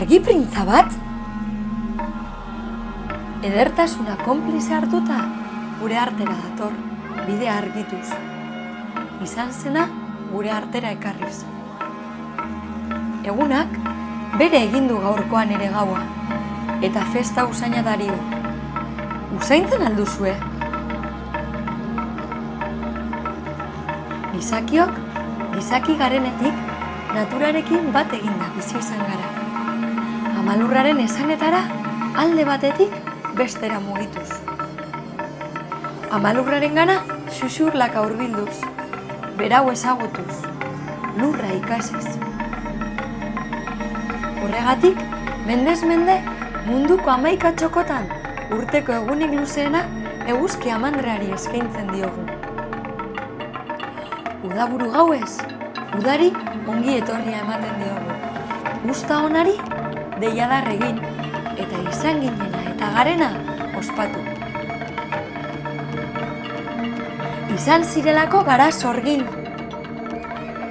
Argi printza bat? Edertasuna konplize hartuta, gure artera dator, bidea argituz. Izan zena, gure artera ekarriz. Egunak, bere egindu gaurkoan ere gaua, eta festa usaina dario. Usaintzen alduzue? Gizakiok, gizaki garenetik, naturarekin bat eginda bizi izan gara. Amalurraren esanetara, alde batetik bestera mugituz. Amalurraren gana, xuxurlaka hurbilduz, berau ezagutuz, lurra ikasiz. Horregatik, mendez mende, munduko 11 txokotan, urteko egunik luzeena, eguzki amandreari eskaintzen diogu. Udaburu gauez, udari ongi etorria ematen diogu. Usta onari, deiadar egin, eta izan ginena eta garena ospatu. Izan zirelako gara sorgin.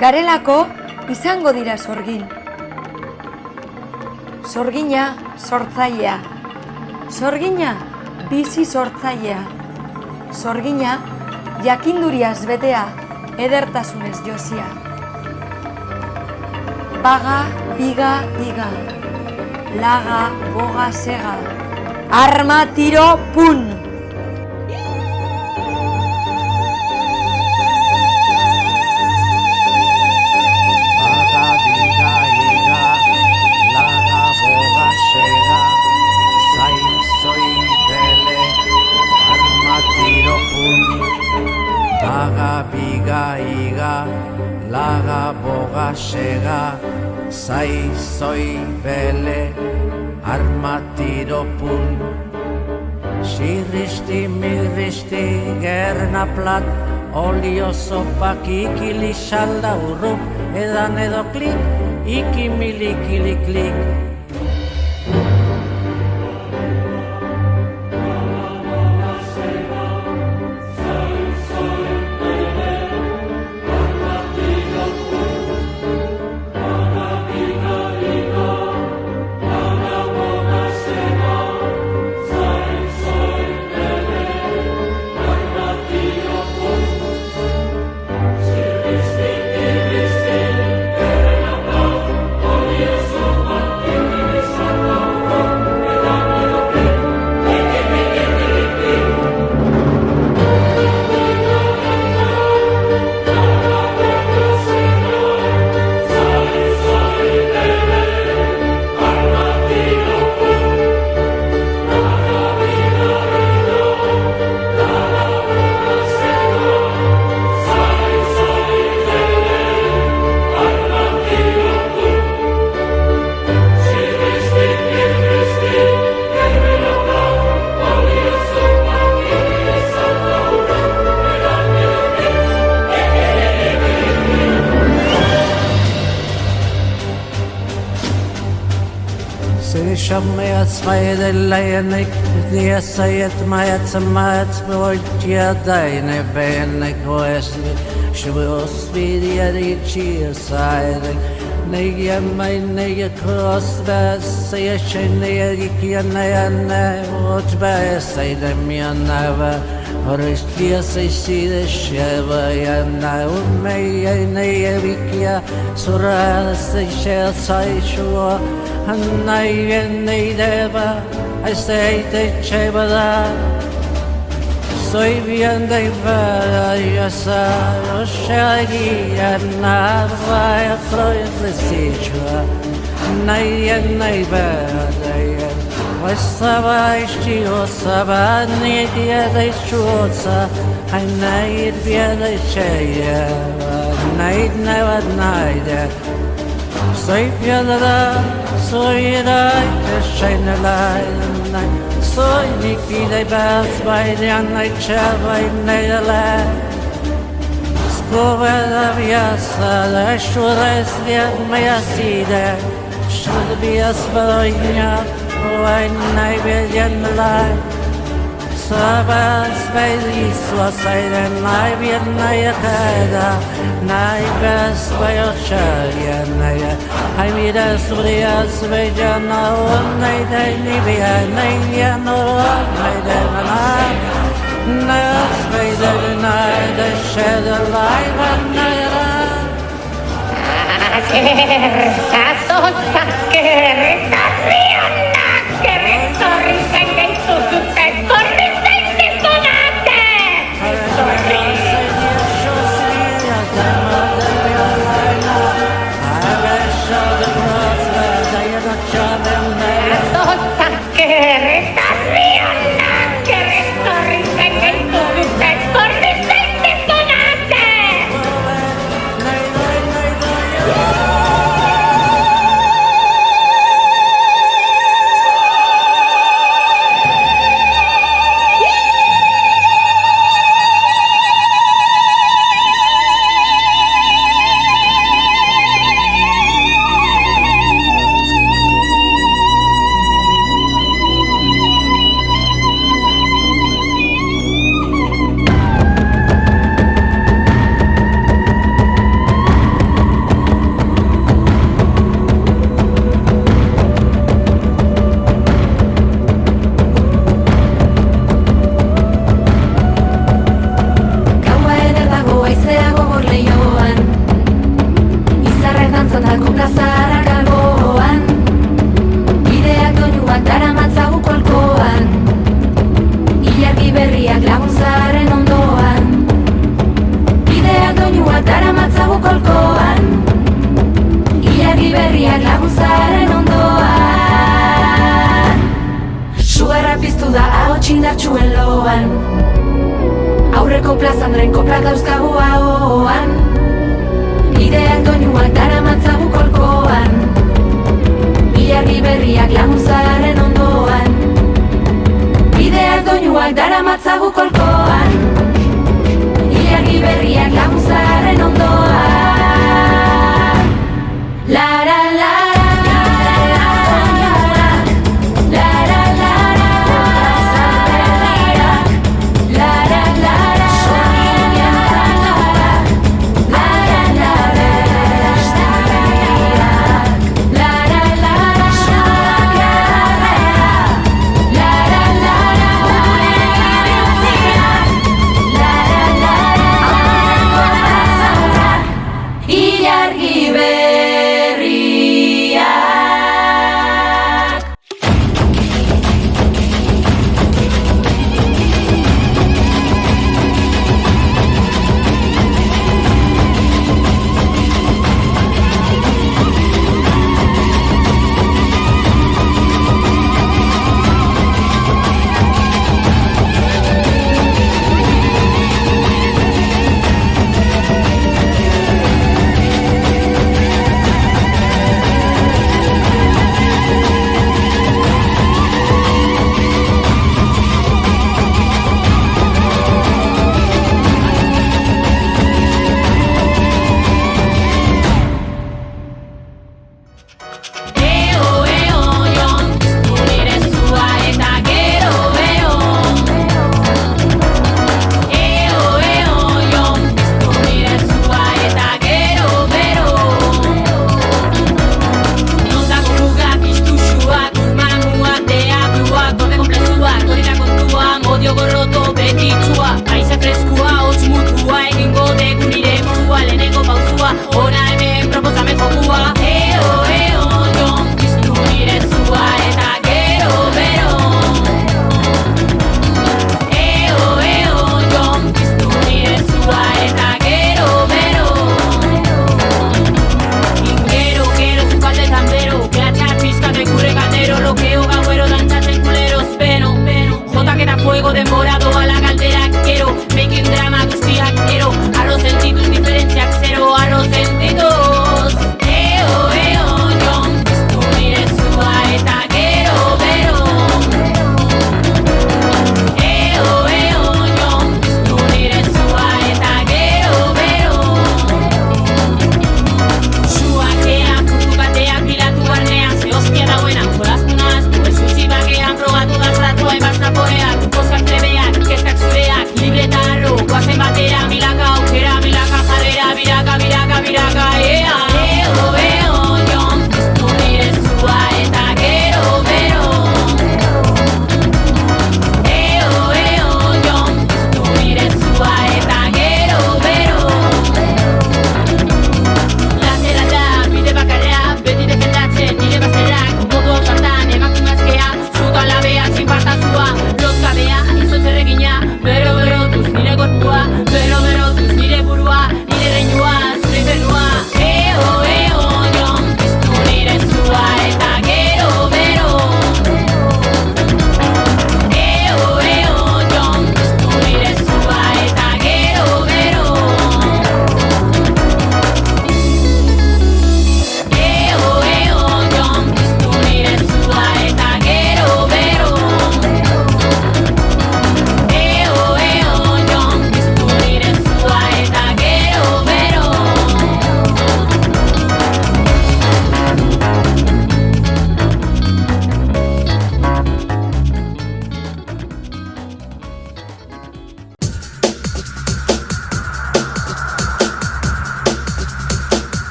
Garelako izango dira sorgin. Sorgina sortzailea. Sorgina bizi sortzailea. Sorgina jakinduriaz betea, edertasunez josia. Baga, biga, iga. Laga, boga, sega. Arma, tiro, pun! Laga boga sega, zai zoi bele, arma tiro pun. Sirristi mirristi gerna plat, olio sopak ikili salda urrup, edan edo klik, ikimili kili klik. Shammeats meine Leienik, die sayet maats broit ja deine bene koesni, shvos vidia di chia side. Neye meine cross bas say shene ikiana ot bas say the mianava, oristia say see the sheva yana umay neye vikia sura say shel say shua. Hanai neideva, I say te chebada. Soy bien de yasa, oshagi anava, Freud lesichua. Naya neiba, Westava istio saba, Nidia de chuosa, I naid via de cheya, Naid never naida. Soy piedra, soy shine light, soy Niki de Bath by the night by Netherland. Scova la viasa, la shures the Mayasida, should be a spaloina, why night in the light. Sabas bailizua zairen nahi bien nahi akada Nahi bez bai otxaria nahi Hai mira zuriaz bejan hau nahi da nibia nahi dian oro nahi da nahi Nahi bai da nahi da xeda lai bat nahi da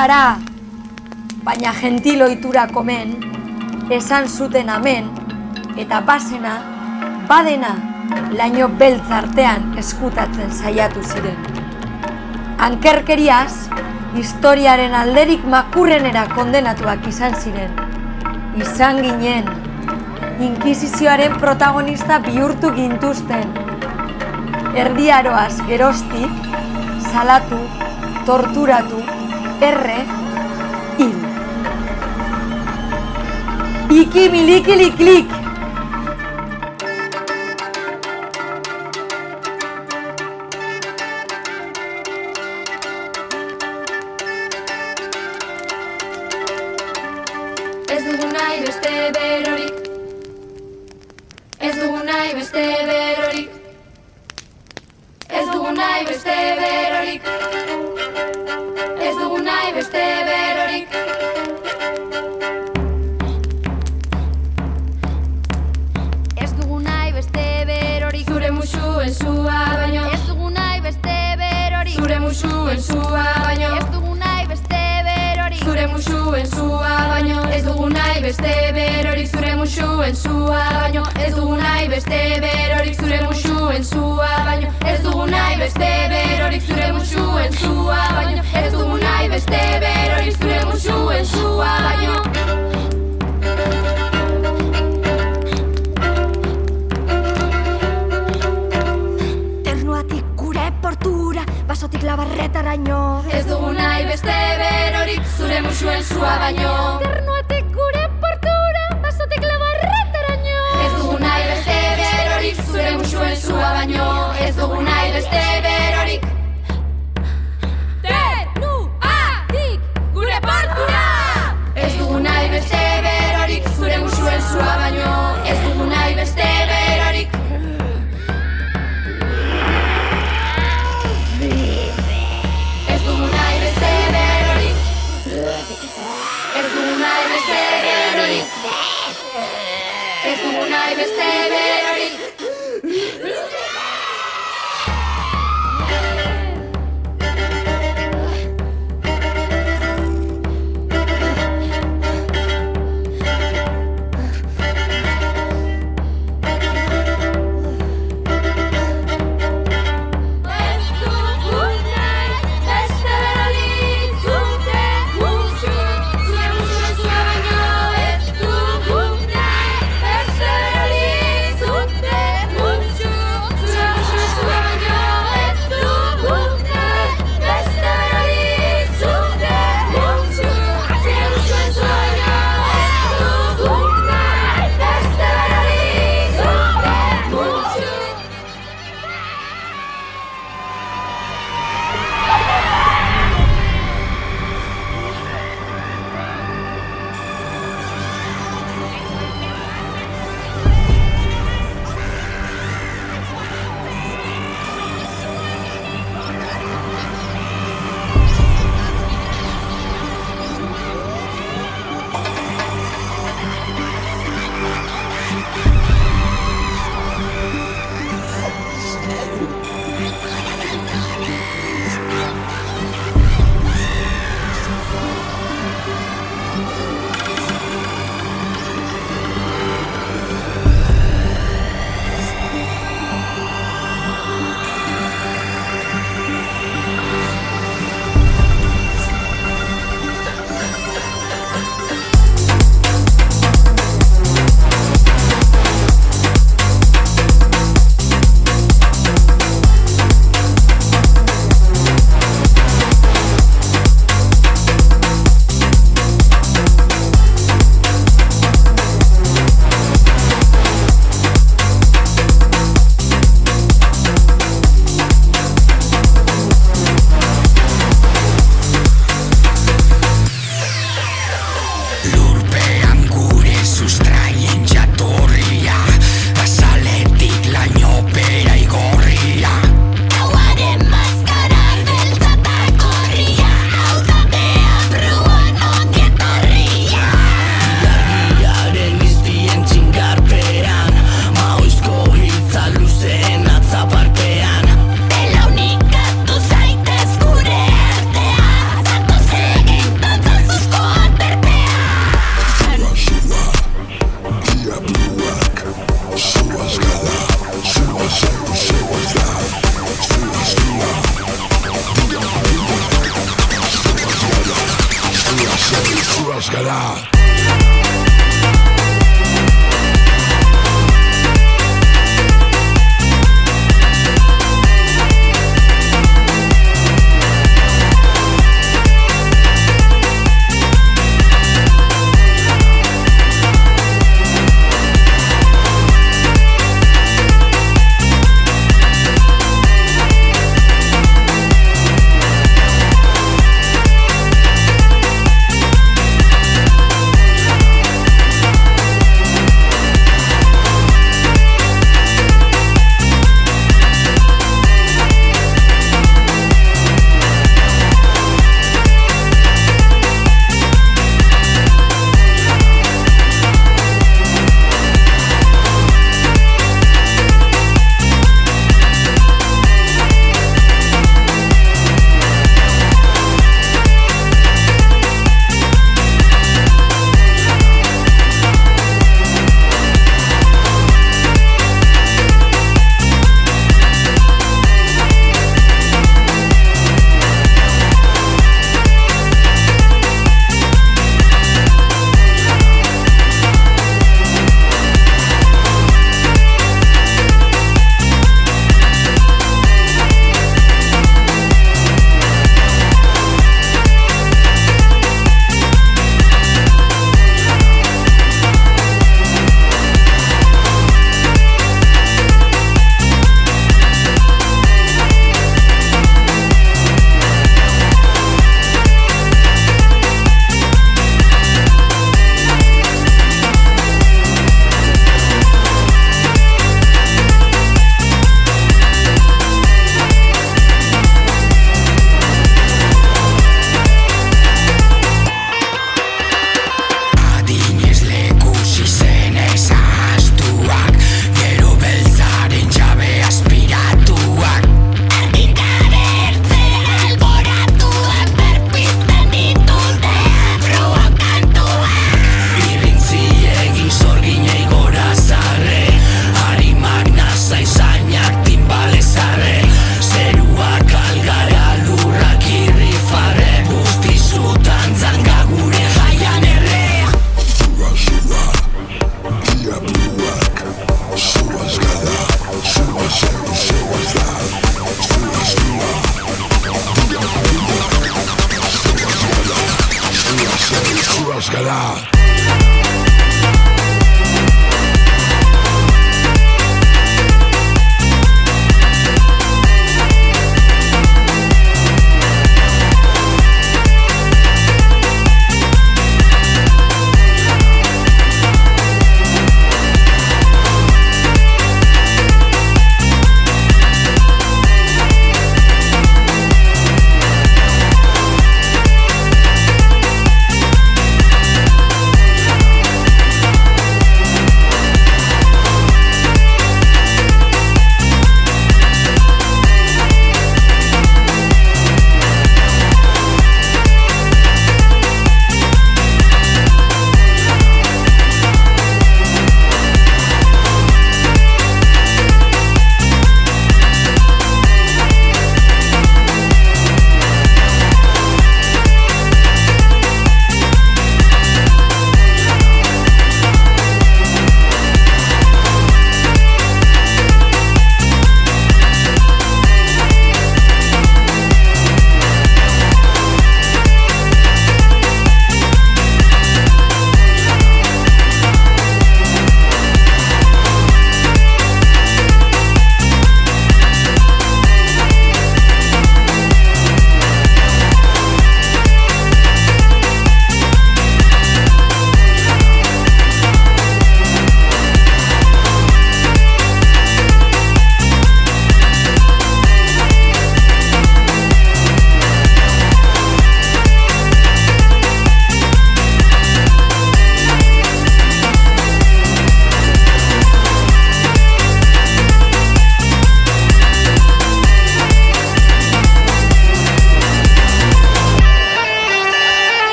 gara, baina gentil ohitura komen, esan zuten amen, eta basena, badena, laino beltz artean eskutatzen saiatu ziren. Ankerkeriaz, historiaren alderik makurrenera kondenatuak izan ziren. Izan ginen, inkisizioaren protagonista bihurtu gintuzten. Erdiaroaz geroztik, salatu, torturatu, erre, hil. Ikimilikiliklik! Ez dugu nahi beste berorik. Ez dugu nahi beste berorik. Ez dugu nahi beste berorik. Ez dugu nahi beste berorik. Ez dugu nahi beste berorik. Zure musuen sua baino. Ez dugu nahi beste berorik. Zure musuen sua baino. Ez dugu nahi beste berorik. Zure musuen sua baino. Ez dugu nahi beste berorik. Zure musuen sua baino. Ez dugu nahi beste berorik. Zure musuen sua baino. Ez dugu nahi beste berorik. Zure musuen sua baino. Ez dugu nahi beste berorik. Zure musuen sua baino. Ternuatik gure portura, basotik labarretaraino. Ez dugu nahi beste berorik. Zure musuen sua baino. Ternuatik gure portura, basotik labarretaraino. Ez dugu nahi beste berorik. Zure musuen sua baino. Ez dugu nahi beste berorik. Ternuatik gure portura. Ez dugu nahi beste berorik. Zure musuen sua baino. Ez dugu nahi beste berorik. Ez dugu nahi beste berorik. Ez dugu nahi beste berorik. Ez dugu nahi beste berorik. Ez dugu nahi beste berorik. Zure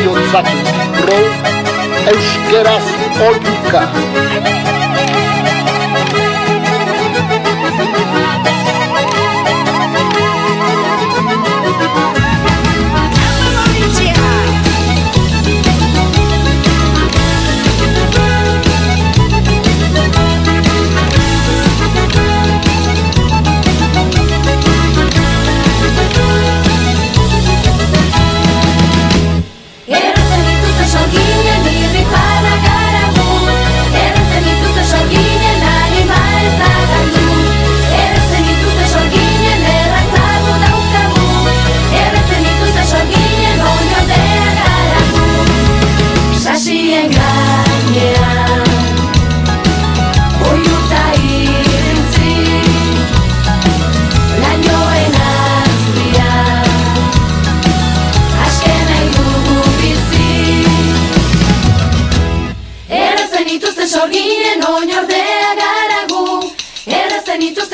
Erosiontzat libro, euskeraz oiuka.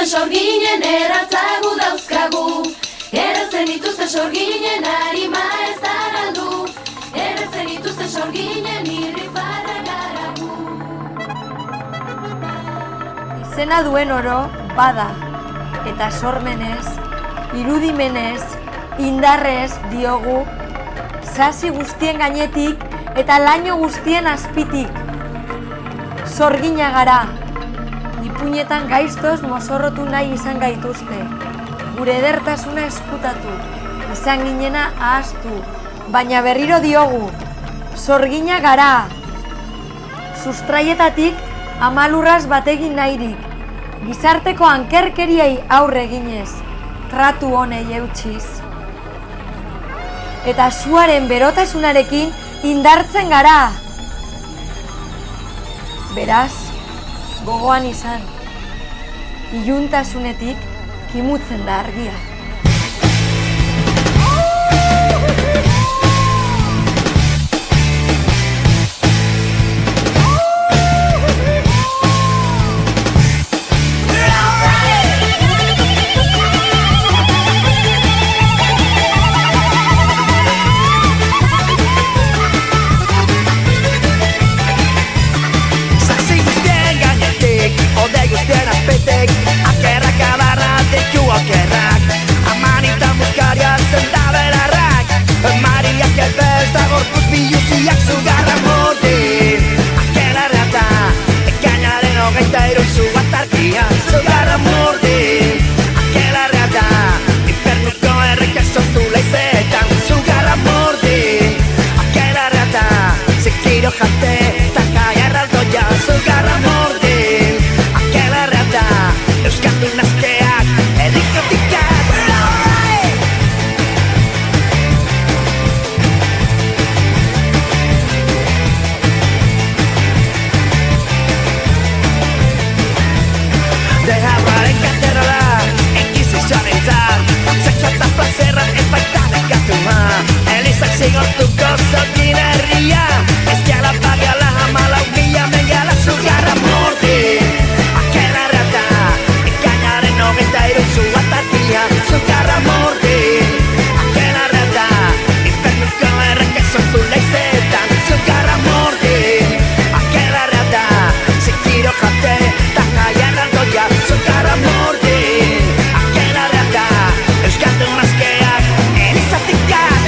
Sorginen erratzagu dauzkagu, erratzen dituzten sorginen harima ez da galdu, erratzen dituzten sorginen irribarra garagu. Izena duen oro bada, eta sormenez, irudimenez, indarrez diogu, sasi guztien gainetik eta laino guztien azpitik. Sorgina gara. Ipuinetan gaiztoz mozorrotu nahi izan gaituzte, gure edertasuna eskutatu, izan ginena ahaztu, baina berriro diogu, sorgina gara. Sustraietatik amalurraz bategin nahirik, gizarteko ankerkeriei aurre eginez, tratu honei eutsiz. Eta suaren berotasunarekin indartzen gara. Beraz, gogoan izan, iluntasunetik kimutzen da argia. Ode guztien azpetek, akerrak abarra ditu akerrak. Amanita muskaria zenda berarrak, Mariak elbez agortuz biluziak zugarra mordin. Akelarra da, ekainaren 23 zu atarkia zugarra mordin. Akelarra da, infernuko erreka sortu leizetan zugarra mordin. Akelarra da, zikiro jate, taka erraldoia zugarra mordin. Euskatu nazkeak, edikotikak. Dejarraren katerrola, enkizizioaren zar, sexua eta plazerra epaita dekatuma. Elizak zigortuko zogin herria, ezkiala pagala hamala ungia mengala zugarra mordin. Zu atarkia, zugarra mordin. Akelarra da, infernuko erreka sortu leizetan zugarra mordin. Akelarra da, zikiro jate, taka erraldoia zugarra mordin. Akelarra da, euskatu nazkeak, erizatikak.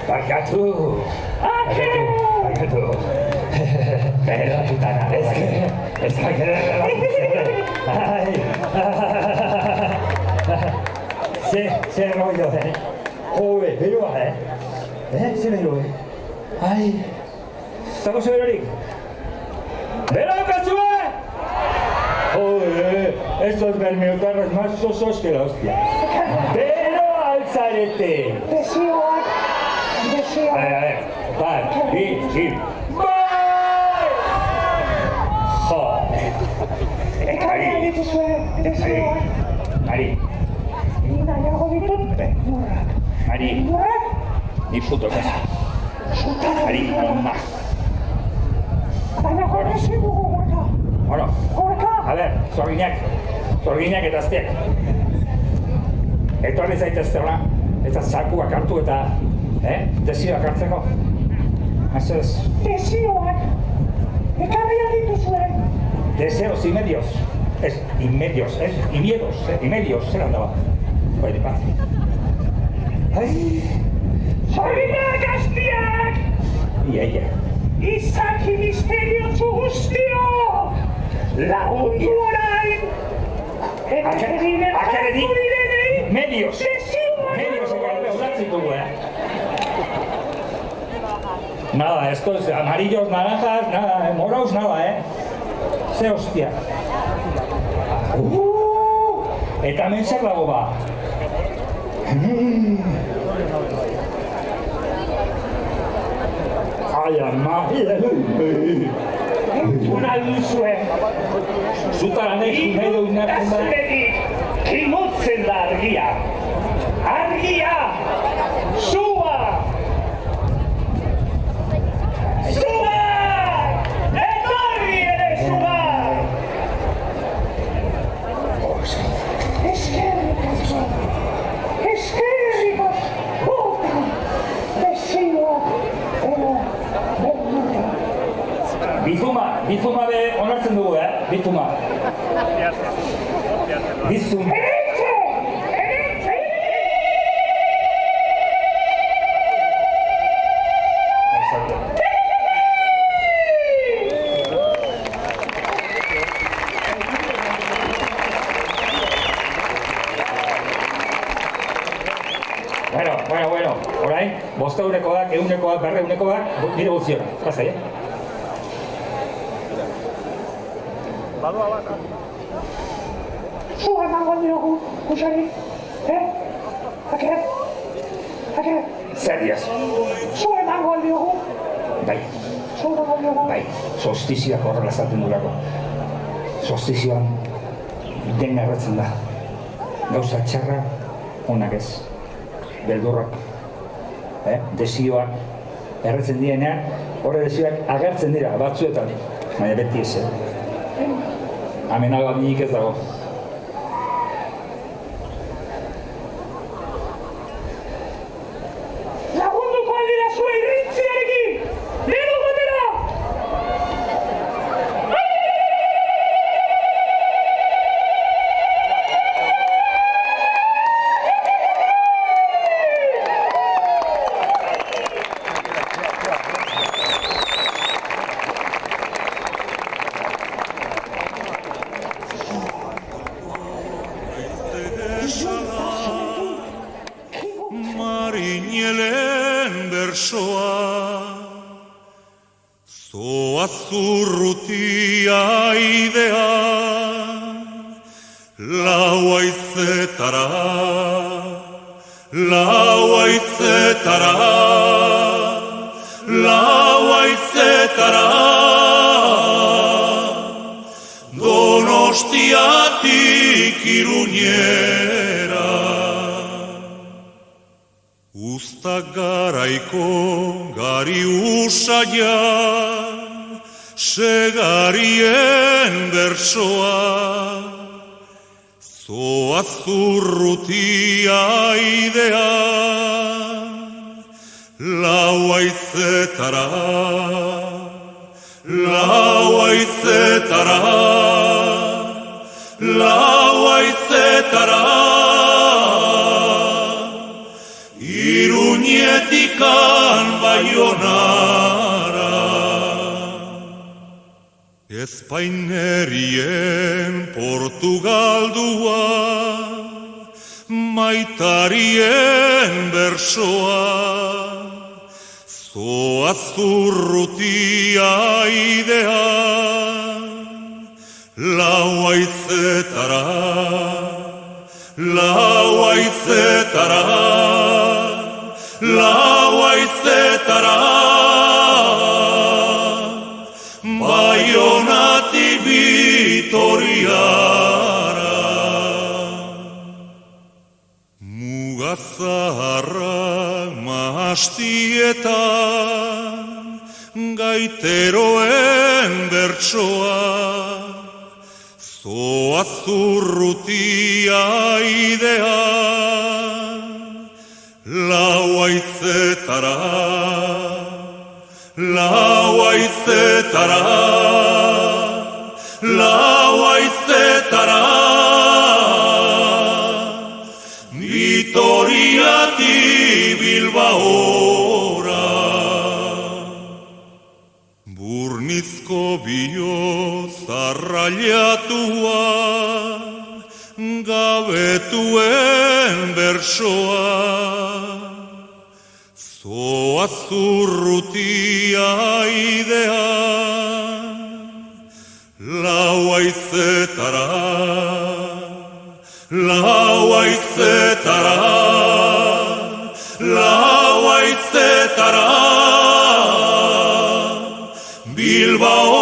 Barkatu. Beratuta ez zer rollo, Joe, beroa, zer bero, Ai, zako ze berorik? Bero okazue! Joder, estos bermeutarros más sosos que la hostia. Bero alzarete! Desioak. A ver, bat, bi, bai! Jo! Ekarria dituzue, desioak. Mari, Nahiago ditut, murrak. Mari, Murrak? ni puto kasu. Mari, ma. Baina horrezi dugu gorka. Bueno, Gorka! a ver, zorginak eta azteak. Etorri zaiteztela, eta zakuak hartu eta, desioak hartzeko. Mesedez, Desioak. Ekarria dituzue. deseos y medios. Y medios, y miedos, zer handaba. Baina, paz. Ai, Zorriak aztiak! ia. Izaki misteriotsu guztio! Lagundu orain! Akaredi, direnei! medios. Desioak! Medios udatzen dugu, Nada, estos amarillos, naranjas, nada, moraos, nada, Ze hostia. Eta hemen zer dago ba? Ai, ama. Entzuna duzue! Zutaranek nahi dugunak Gaztetik, kimutzen da argia! Argia! Sua! Sua! Etorri ere sua! Eskerrik asko! Eskerrik asko! Desioak edo bermurra! Bizuma be onartzen dugu, Bizuma. Bizum. Erentxe! Bueno, orain, 500-koak, 100-koak, 200-koak, nire guztiona. Pasai, Zua emango diogu, usari. Aker? zer diaz? Zua emango diogu. Bai, Zua emango diogu. bai, solstizioak horrela zaten durako. Solstizioan dena erratzen da. Gauza txarra, onak ez. Beldurrak, desioak erratzen dienean, horre desioak agertzen dira, batzuetan. Baina beti ez, Hemen alba minik ez dago. Lagunduko aldira zua irrintziarekin! Nero batera! Marinelen bersoa zoaz zurrutia idean lau haizetara Donostiatik Iruñera Usta garaiko gari usaia, segarien bersoa, zoaz zurrutia idean, lau haizetara, Iruñetik Amerikan Baionara. Espainerien Portugaldua, maitarien bersoa, zoaz urrutia idean, lau haizetara, lau haizetara, lau haizetara, Baionatik Vitoriara. Mugazaharrak mahastietan, gaiteroen bertsoa, zoaz urrutia idean, lau haizetara, lau haizetara, lau haizetara, Vitoriatik Bilbaora. Burnizko bihotz arrailatua, gabetuen bersoa, zoaz urrutia idean, lau haizetara, lau haizetara, lau haizetara, Bilbao